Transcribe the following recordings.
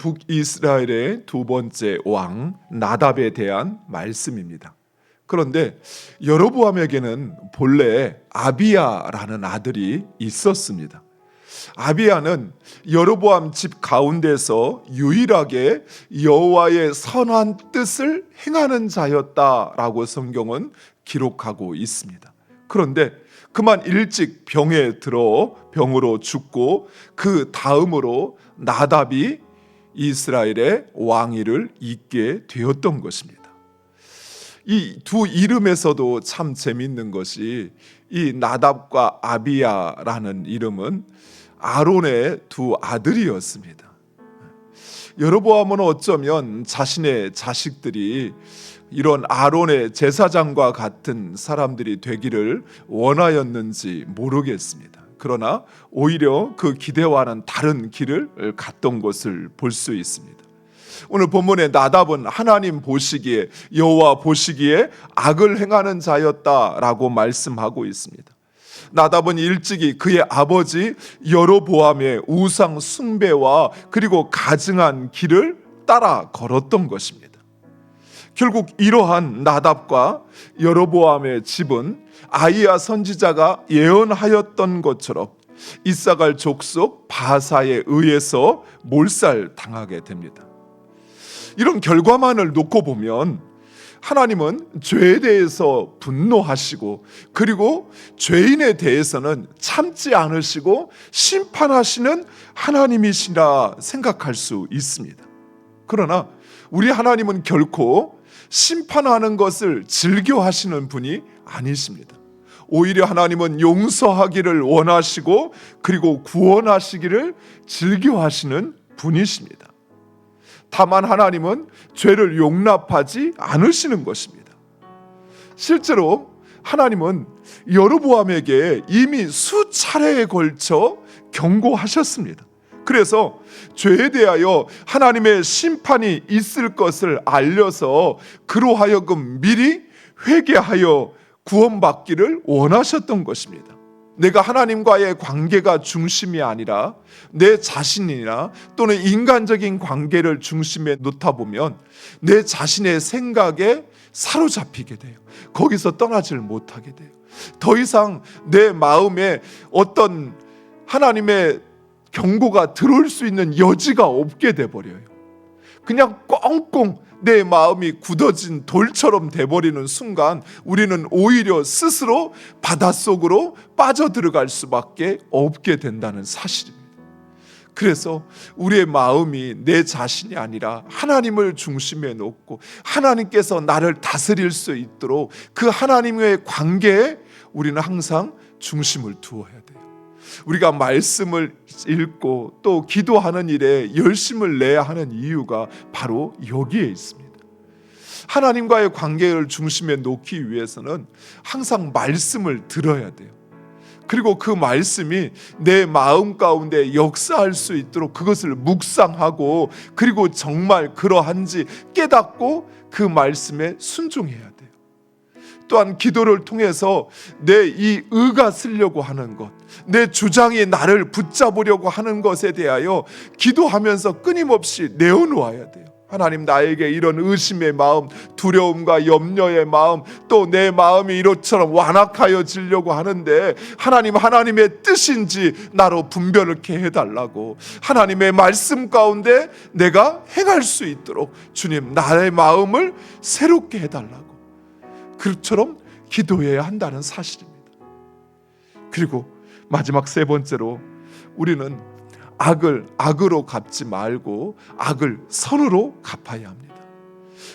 북이스라엘의 두 번째 왕 나답에 대한 말씀입니다. 그런데 여로보암에게는 본래 아비야라는 아들이 있었습니다. 아비야는 여로보암 집 가운데서 유일하게 여호와의 선한 뜻을 행하는 자였다라고 성경은 기록하고 있습니다. 그런데 그만 일찍 병에 들어 병으로 죽고 그 다음으로 나답이 이스라엘의 왕위를 잇게 되었던 것입니다. 이 두 이름에서도 참 재밌는 것이 이 나답과 아비야라는 이름은 아론의 두 아들이었습니다. 여로보암은 어쩌면 자신의 자식들이 이런 아론의 제사장과 같은 사람들이 되기를 원하였는지 모르겠습니다. 그러나 오히려 그 기대와는 다른 길을 갔던 것을 볼 수 있습니다. 오늘 본문의 나답은 하나님 보시기에, 여호와 보시기에 악을 행하는 자였다라고 말씀하고 있습니다. 나답은 일찍이 그의 아버지 여로보암의 우상 숭배와 그리고 가증한 길을 따라 걸었던 것입니다. 결국 이러한 나답과 여로보암의 집은 아히야 선지자가 예언하였던 것처럼 이사갈 족속 바사에 의해서 몰살당하게 됩니다. 이런 결과만을 놓고 보면 하나님은 죄에 대해서 분노하시고 그리고 죄인에 대해서는 참지 않으시고 심판하시는 하나님이시라 생각할 수 있습니다. 그러나 우리 하나님은 결코 심판하는 것을 즐겨 하시는 분이 아니십니다. 오히려 하나님은 용서하기를 원하시고 그리고 구원하시기를 즐겨 하시는 분이십니다. 다만 하나님은 죄를 용납하지 않으시는 것입니다. 실제로 하나님은 여로보암에게 이미 수차례에 걸쳐 경고하셨습니다. 그래서 죄에 대하여 하나님의 심판이 있을 것을 알려서 그로 하여금 미리 회개하여 구원받기를 원하셨던 것입니다. 내가 하나님과의 관계가 중심이 아니라 내 자신이나 또는 인간적인 관계를 중심에 놓다 보면 내 자신의 생각에 사로잡히게 돼요. 거기서 떠나질 못하게 돼요. 더 이상 내 마음에 어떤 하나님의 경고가 들어올 수 있는 여지가 없게 돼버려요. 그냥 꽁꽁 내 마음이 굳어진 돌처럼 돼버리는 순간 우리는 오히려 스스로 바닷속으로 빠져들어갈 수밖에 없게 된다는 사실입니다. 그래서 우리의 마음이 내 자신이 아니라 하나님을 중심에 놓고 하나님께서 나를 다스릴 수 있도록 그 하나님과의 관계에 우리는 항상 중심을 두어야 돼요. 우리가 말씀을 읽고 또 기도하는 일에 열심을 내야 하는 이유가 바로 여기에 있습니다. 하나님과의 관계를 중심에 놓기 위해서는 항상 말씀을 들어야 돼요. 그리고 그 말씀이 내 마음 가운데 역사할 수 있도록 그것을 묵상하고 그리고 정말 그러한지 깨닫고 그 말씀에 순종해야 돼요. 또한 기도를 통해서 내 이 의가 쓰려고 하는 것, 내 주장이 나를 붙잡으려고 하는 것에 대하여 기도하면서 끊임없이 내어놓아야 돼요. 하나님, 나에게 이런 의심의 마음, 두려움과 염려의 마음, 또 내 마음이 이렇처럼 완악하여지려고 하는데 하나님, 하나님의 뜻인지 나로 분별케 해달라고, 하나님의 말씀 가운데 내가 행할 수 있도록 주님, 나의 마음을 새롭게 해달라고 그처럼 기도해야 한다는 사실입니다. 그리고 마지막 세 번째로 우리는 악을 악으로 갚지 말고 악을 선으로 갚아야 합니다.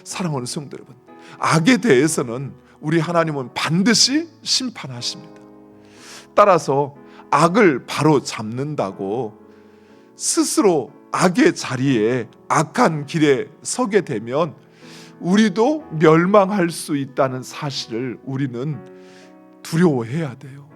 사랑하는 성도 여러분, 악에 대해서는 우리 하나님은 반드시 심판하십니다. 따라서 악을 바로 잡는다고 스스로 악의 자리에 악한 길에 서게 되면 우리도 멸망할 수 있다는 사실을 우리는 두려워해야 돼요.